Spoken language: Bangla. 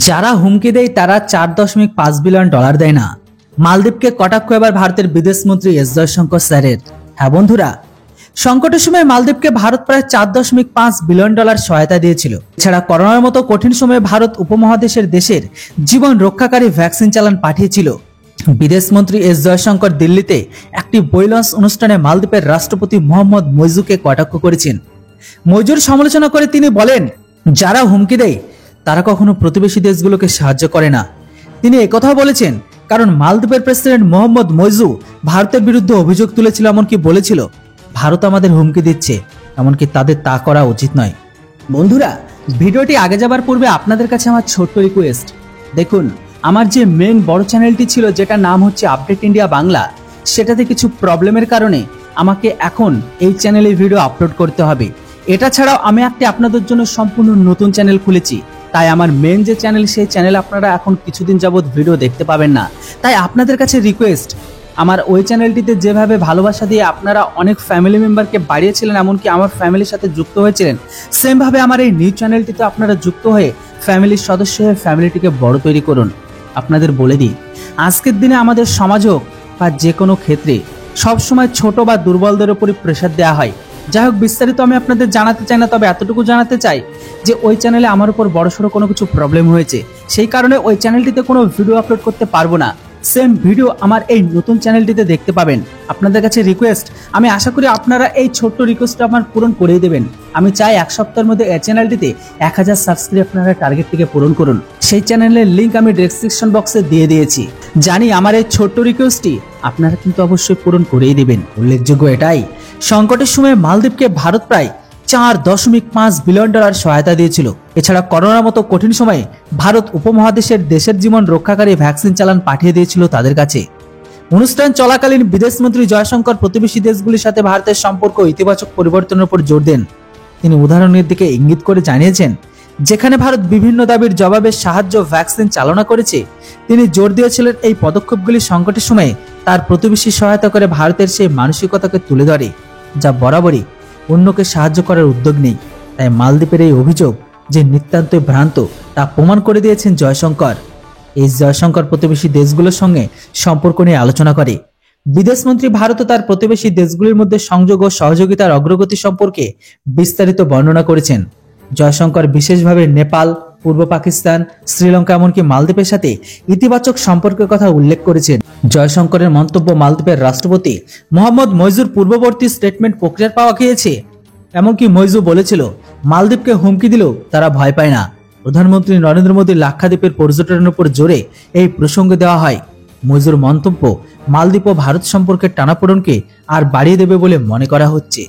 যারা হুমকি দেয় তারা 4.5 বিলিয়ন ডলার দেয় না। মালদ্বীপকে কটাক্ষ এবার ভারতের বিদেশমন্ত্রী এস জয়শঙ্কর স্যারের। হ্যাঁ বন্ধুরা, সংকটের সময় মালদ্বীপকে ভারত প্রায় 4.5 বিলিয়ন ডলার সহায়তা দিয়েছিল। এছাড়া করোনার মতো কঠিন সময়ে ভারত উপমহাদেশের দেশের জীবন রক্ষাকারী ভ্যাকসিন চালান পাঠিয়েছিল। বিদেশমন্ত্রী এস জয়শঙ্কর দিল্লিতে একটি বই লঞ্চ অনুষ্ঠানে মালদ্বীপের রাষ্ট্রপতি মোহাম্মদ মইজুকে কটাক্ষ করেছেন। মইজুর সমালোচনা করে তিনি বলেন, যারা হুমকি দেয় তারা কখনো প্রতিবেশী দেশগুলোকে সাহায্য করে না। তিনি একথাও বলেছেন কারণ মালদ্বীপের প্রেসিডেন্ট মোহাম্মদ মইজু ভারতের বিরুদ্ধে অভিযোগ তুলেছিল, এমনকি বলেছিল ভারত আমাদের হুমকি দিচ্ছে, এমনকি তাদের তা করা উচিত নয়। বন্ধুরা, ভিডিওটি আগে যাবার পূর্বে আপনাদের কাছে আমার ছোট্ট রিকোয়েস্ট, দেখুন আমার যে মেন বড় চ্যানেলটি ছিল যেটা নাম হচ্ছে আপডেট ইন্ডিয়া বাংলা, সেটাতে কিছু প্রবলেমের কারণে আমাকে এখন এই চ্যানেলে ভিডিও আপলোড করতে হবে। এটা ছাড়াও আমি একটি আপনাদের জন্য সম্পূর্ণ নতুন চ্যানেল খুলেছি, তাই আমার মেন যে চ্যানেল সেই চ্যানেল আপনারা এখন কিছুদিন যাবত ভিডিও দেখতে পাবেন না। তাই আপনাদের কাছে রিকোয়েস্ট, আমার ওই চ্যানেলটিতে যেভাবে ভালোবাসা দিয়ে আপনারা অনেক ফ্যামিলি মেম্বারকে বাড়িয়েছিলেন, এমনকি আমার ফ্যামিলির সাথে যুক্ত হয়েছিলেন, সেমভাবে আমার এই নিউ চ্যানেলটিতে আপনারা যুক্ত হয়ে ফ্যামিলির সদস্য হয়ে ফ্যামিলিটিকে বড় তৈরি করুন। আপনাদের বলে দিই, আজকের দিনে আমাদের সমাজ হোক বা যে কোনো ক্ষেত্রে সবসময় ছোট বা দুর্বলদের উপরই প্রেশার দেওয়া হয়। যাই হোক, বিস্তারিত আমি আপনাদের জানাতে চাই না, তবে এতটুকু জানাতে চাই যে ওই চ্যানেলে আমার উপর বড়সড় কোনো কিছু প্রবলেম হয়েছে, সেই কারণে ওই চ্যানেলটিতে কোনো ভিডিও আপলোড করতে পারবো না। সেম ভিডিও আমার এই নতুন চ্যানেলটিতে দেখতে পাবেন। আপনাদের কাছে রিকোয়েস্ট, আমি আশা করি আপনারা এই ছোট্ট রিকোয়েস্টটা আমার পূরণ করেই দেবেন। আমি চাই এক সপ্তাহের মধ্যে এই চ্যানেলটিতে 1000 সাবস্ক্রাইব আপনারা টার্গেটটিকে পূরণ করুন। সেই চ্যানেলের লিঙ্ক আমি ডেসক্রিপশন বক্সে দিয়ে দিয়েছি। জানি আমার এই ছোট্ট রিকোয়েস্টটি আপনারা কিন্তু অবশ্যই পূরণ করেই দেবেন। উল্লেখযোগ্য এটাই, সংকটের সময় মালদ্বীপকে ভারত প্রায় 4.5 বিলিয়ন ডলার সহায়তা দিয়েছিল। এছাড়া করোনার মতো কঠিন সময়ে ভারত উপমহাদেশের দেশের জীবন রক্ষাকারী ভ্যাকসিন চালান পাঠিয়ে দিয়েছিল তাদের কাছে। অনুষ্ঠান চলাকালীন বিদেশমন্ত্রী জয়শঙ্কর প্রতিবেশী দেশগুলির সাথে ভারতের সম্পর্ক ইতিবাচক পরিবর্তনের উপর জোর দেন। তিনি উদাহরণের দিকে ইঙ্গিত করে জানিয়েছেন, যেখানে ভারত বিভিন্ন দাবির জবাবে সাহায্য ভ্যাকসিন চালনা করেছে, তিনি জোর দিয়েছিলেন এই পদক্ষেপগুলি সংকটের সময়ে তার প্রতিবেশী সহায়তা করে ভারতের সেই মানসিকতাকে তুলে ধরে, যা বরাবরই অন্যকে সাহায্য করার উদ্যোগ নেই। তাই মালদ্বীপের এই অভিযোগ যে নিতান্তই ভ্রান্ত তা প্রমাণ করে দিয়েছেন জয়শঙ্কর। এই জয়শঙ্কর প্রতিবেশী দেশগুলোর সঙ্গে সম্পর্ক নিয়ে আলোচনা করে। বিদেশমন্ত্রী ভারত ও তার প্রতিবেশী দেশগুলির মধ্যে সংযোগ ও সহযোগিতার অগ্রগতি সম্পর্কে বিস্তারিত বর্ণনা করেছেন। জয়শঙ্কর বিশেষভাবে নেপাল, পূর্ব পাকিস্তান, শ্রীলঙ্কা এমনকি মালদ্বীপের সাথে ইতিবাচক সম্পর্কের কথা উল্লেখ করেছেন। জয়শঙ্করের মন্তব্য, মালদ্বীপের রাষ্ট্রপতি মোহাম্মদ মইজুর পূর্ববর্তী স্টেটমেন্ট প্রক্রিয়ার পাওয়া গিয়েছে। এমনকি মইজু বলেছিল, মালদ্বীপকে হুমকি দিলেও তারা ভয় পায় না। প্রধানমন্ত্রী নরেন্দ্র মোদী লাক্ষাদ্বীপের পর্যটনের উপর জোরে এই প্রসঙ্গ দেওয়া হয়। মইজুর মন্তব্য মালদ্বীপ ও ভারত সম্পর্কের টানাপোড়েনকে আর বাড়িয়ে দেবে বলে মনে করা হচ্ছে।